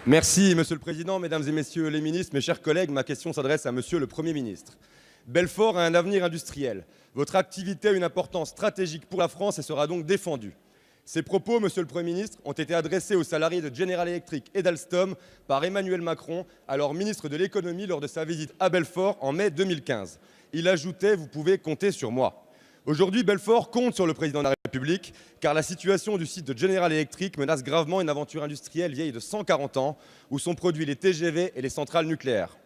Merci, Monsieur le Président, Mesdames et Messieurs les ministres, mes chers collègues. Ma question s'adresse à Monsieur le Premier ministre. Belfort a un avenir industriel. Votre activité a une importance stratégique pour la France et sera donc défendue. Ces propos, Monsieur le Premier ministre, ont été adressés aux salariés de General Electric et d'Alstom par Emmanuel Macron, alors ministre de l'économie, lors de sa visite à Belfort en mai 2015. Il ajoutait « Vous pouvez compter sur moi ». Aujourd'hui, Belfort compte sur le président de la République, car la situation du site de General Electric menace gravement une aventure industrielle vieille de 140 ans, où sont produits les TGV et les centrales nucléaires.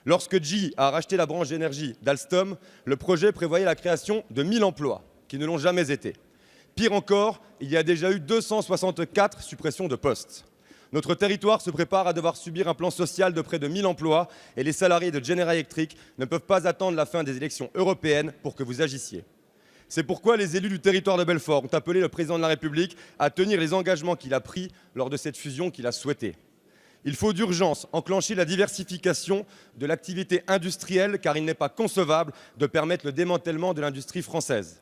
Lorsque GE a racheté la branche énergie d'Alstom, le projet prévoyait la création de 1000 emplois, qui ne l'ont jamais été. Pire encore, il y a déjà eu 264 suppressions de postes. Notre territoire se prépare à devoir subir un plan social de près de 1000 emplois, et les salariés de General Electric ne peuvent pas attendre la fin des élections européennes pour que vous agissiez. C'est pourquoi les élus du territoire de Belfort ont appelé le président de la République à tenir les engagements qu'il a pris lors de cette fusion qu'il a souhaitée. Il faut d'urgence enclencher la diversification de l'activité industrielle, car il n'est pas concevable de permettre le démantèlement de l'industrie française.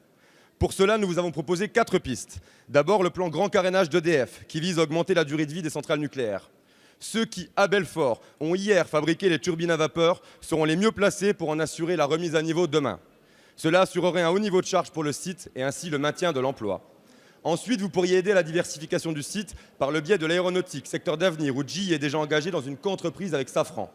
Pour cela, nous vous avons proposé 4 pistes. D'abord, le plan grand carénage d'EDF, qui vise à augmenter la durée de vie des centrales nucléaires. Ceux qui, à Belfort, ont hier fabriqué les turbines à vapeur seront les mieux placés pour en assurer la remise à niveau demain. Cela assurerait un haut niveau de charge pour le site et ainsi le maintien de l'emploi. Ensuite, vous pourriez aider à la diversification du site par le biais de l'aéronautique, secteur d'avenir où GE est déjà engagé dans une coentreprise avec Safran.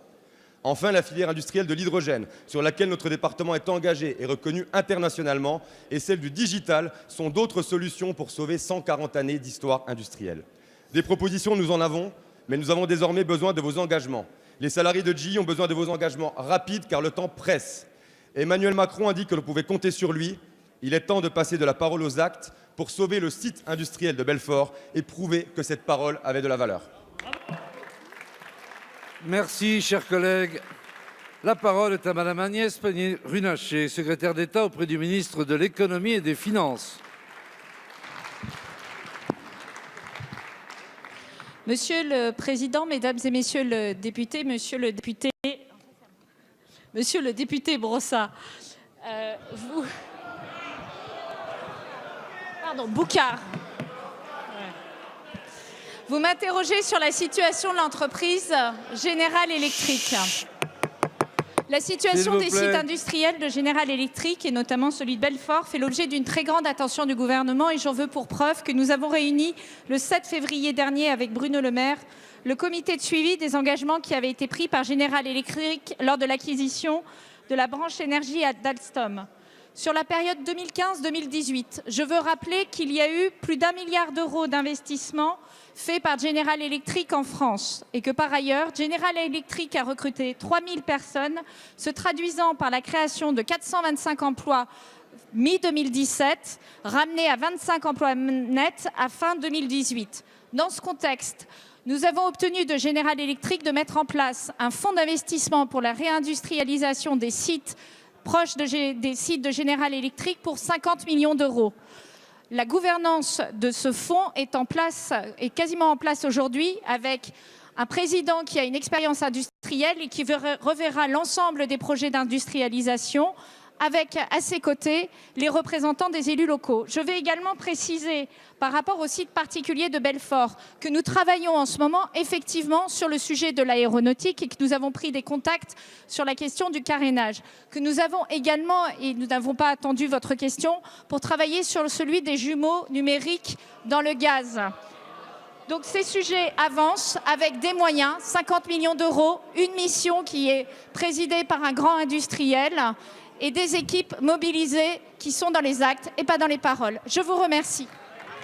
Enfin, la filière industrielle de l'hydrogène, sur laquelle notre département est engagé et reconnu internationalement, et celle du digital sont d'autres solutions pour sauver 140 années d'histoire industrielle. Des propositions, nous en avons, mais nous avons désormais besoin de vos engagements. Les salariés de GE ont besoin de vos engagements rapides car le temps presse. Emmanuel Macron a dit que l'on pouvait compter sur lui. Il est temps de passer de la parole aux actes pour sauver le site industriel de Belfort et prouver que cette parole avait de la valeur. Merci, chers collègues. La parole est à Madame Agnès Pannier-Runacher, secrétaire d'État auprès du ministre de l'Économie et des Finances. Monsieur le Président, Mesdames et Messieurs les députés, Monsieur le député Brossat, Boucard. Vous m'interrogez sur la situation de l'entreprise General Electric. La situation des sites industriels de General Electric, et notamment celui de Belfort, fait l'objet d'une très grande attention du gouvernement et j'en veux pour preuve que nous avons réuni le 7 février dernier avec Bruno Le Maire le comité de suivi des engagements qui avaient été pris par General Electric lors de l'acquisition de la branche énergie d'Alstom. Sur la période 2015-2018, je veux rappeler qu'il y a eu plus d'1 milliard d'euros d'investissement fait par General Electric en France et que par ailleurs, General Electric a recruté 3000 personnes, se traduisant par la création de 425 emplois mi-2017, ramenés à 25 emplois nets à fin 2018. Dans ce contexte, nous avons obtenu de General Electric de mettre en place un fonds d'investissement pour la réindustrialisation des sites proches des sites de General Electric pour 50 millions d'euros. La gouvernance de ce fonds est quasiment en place aujourd'hui avec un président qui a une expérience industrielle et qui reverra l'ensemble des projets d'industrialisation avec à ses côtés les représentants des élus locaux. Je vais également préciser par rapport au site particulier de Belfort que nous travaillons en ce moment effectivement sur le sujet de l'aéronautique et que nous avons pris des contacts sur la question du carénage, que nous avons également, et nous n'avons pas attendu votre question, pour travailler sur celui des jumeaux numériques dans le gaz. Donc ces sujets avancent avec des moyens, 50 millions d'euros, une mission qui est présidée par un grand industriel et des équipes mobilisées qui sont dans les actes et pas dans les paroles. Je vous remercie.